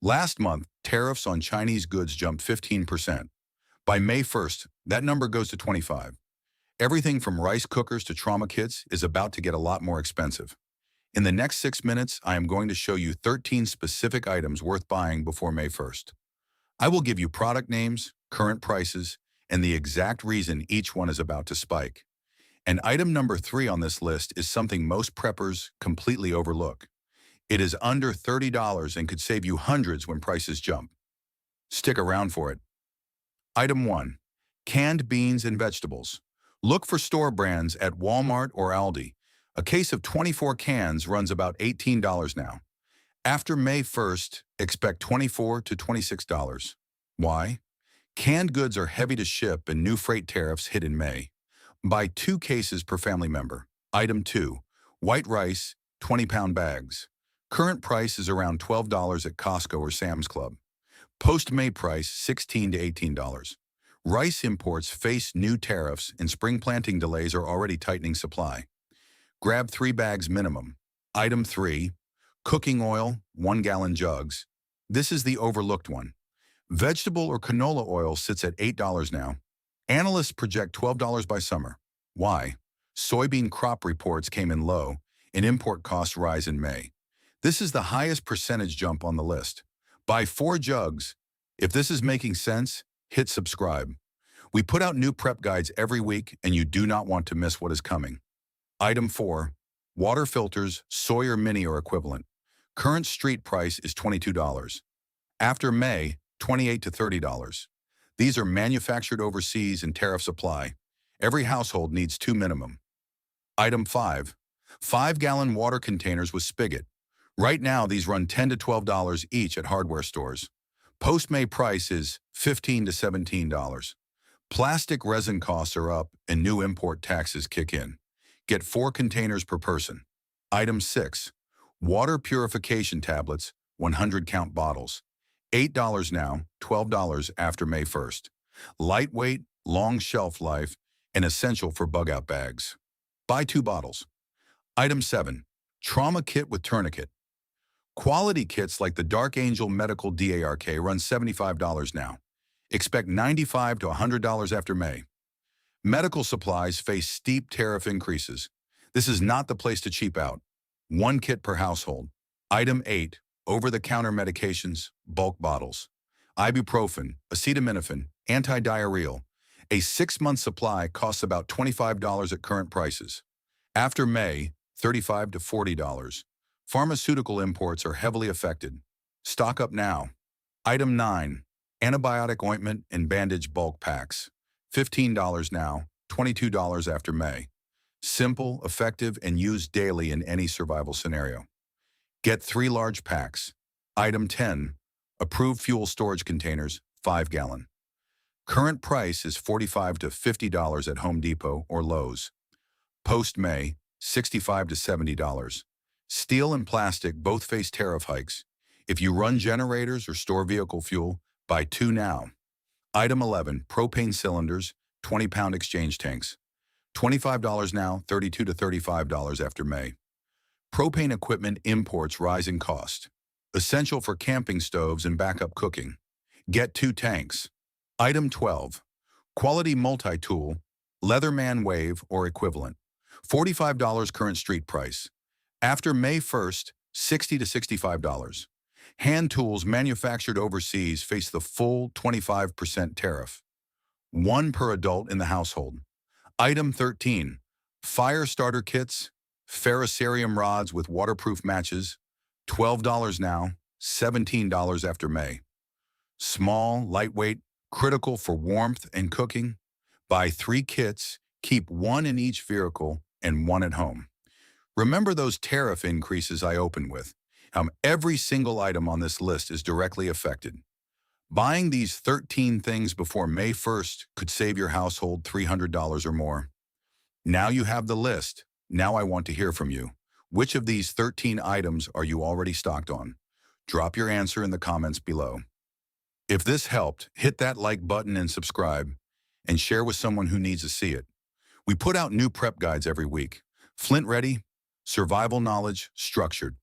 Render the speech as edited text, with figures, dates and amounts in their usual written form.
Last month, tariffs on Chinese goods jumped 15%. By May 1st, that number goes to 25. Everything from rice cookers to trauma kits is about to get a lot more expensive. In the next 6 minutes, I am going to show you 13 specific items worth buying before May 1st. I will give you product names, current prices, and the exact reason each one is about to spike. And item number 3 on this list is something most preppers completely overlook. It is under $30 and could save you hundreds when prices jump. Stick around for it. Item 1. Canned beans and vegetables. Look for store brands at Walmart or Aldi. A case of 24 cans runs about $18 now. After May 1st, expect $24 to $26. Why? Canned goods are heavy to ship and new freight tariffs hit in May. Buy 2 cases per family member. Item 2. White rice, 20-pound bags. Current price is around $12 at Costco or Sam's Club. Post-May price, $16 to $18. Rice imports face new tariffs and spring planting delays are already tightening supply. Grab 3 bags minimum. Item 3. Cooking oil, 1-gallon jugs. This is the overlooked one. Vegetable or canola oil sits at $8 now. Analysts project $12 by summer. Why? Soybean crop reports came in low, and import costs rise in May. This is the highest percentage jump on the list. Buy 4 jugs. If this is making sense, hit subscribe. We put out new prep guides every week, and you do not want to miss what is coming. Item 4. Water filters, Sawyer Mini or equivalent. Current street price is $22. After May, $28 to $30. These are manufactured overseas and tariffs apply. Every household needs 2 minimum. Item 5. 5-gallon water containers with spigot. Right now, these run $10 to $12 each at hardware stores. Post-May price is $15 to $17. Plastic resin costs are up and new import taxes kick in. Get 4 containers per person. Item 6. Water purification tablets, 100-count bottles. $8 now, $12 after May 1st. Lightweight, long shelf life, and essential for bug-out bags. Buy 2 bottles. Item 7. Trauma kit with tourniquet. Quality kits like the Dark Angel Medical DARK run $75 now. Expect $95 to $100 after May. Medical supplies face steep tariff increases. This is not the place to cheap out. 1 kit per household. Item 8. Over-the-counter medications, bulk bottles. Ibuprofen, acetaminophen, anti-diarrheal. A 6-month supply costs about $25 at current prices. After May, $35 to $40. Pharmaceutical imports are heavily affected. Stock up now. Item 9. Antibiotic ointment and bandage bulk packs. $15 now, $22 after May. Simple, effective, and used daily in any survival scenario. Get 3 large packs. Item 10. Approved fuel storage containers, 5-gallon. Current price is $45 to $50 at Home Depot or Lowe's. Post-May, $65 to $70. Steel and plastic both face tariff hikes. If you run generators or store vehicle fuel, buy 2 now. Item 11. Propane cylinders, 20-pound exchange tanks. $25 now, $32 to $35 after May. Propane equipment imports rise in cost. Essential for camping stoves and backup cooking. Get 2 tanks. Item 12. Quality multi-tool, Leatherman Wave or equivalent. $45 current street price. After May 1st, $60 to $65. Hand tools manufactured overseas face the full 25% tariff. 1 per adult in the household. Item 13. Fire starter kits, ferrocerium rods with waterproof matches. $12 now, $17 after May. Small, lightweight, critical for warmth and cooking. Buy 3 kits, keep 1 in each vehicle and 1 at home. Remember those tariff increases I opened with. Every single item on this list is directly affected. Buying these 13 things before May 1st could save your household $300 or more. Now you have the list. Now I want to hear from you. Which of these 13 items are you already stocked on? Drop your answer in the comments below. If this helped, hit that like button and subscribe, and share with someone who needs to see it. We put out new prep guides every week. FlintReady, survival knowledge, structured.